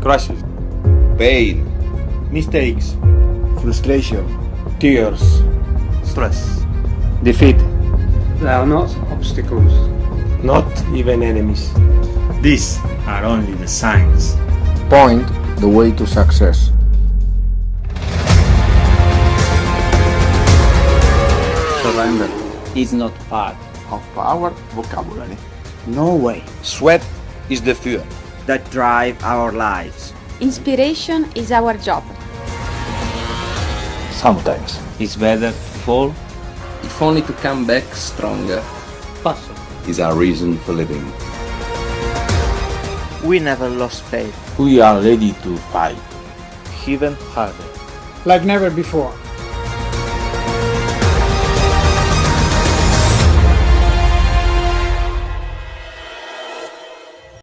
crashes, pain, mistakes, frustration, tears, stress, defeat. They are not obstacles. not even enemies. these are only the signs. point the way to success. Surrender Is not part. of our vocabulary. No way. sweat is the fuel. That drive our lives. Inspiration is our job. Sometimes. It's better to fall. if only to come back stronger. Possible. Is our reason for living. We never lost faith. We are ready to fight. Even harder. Like never before.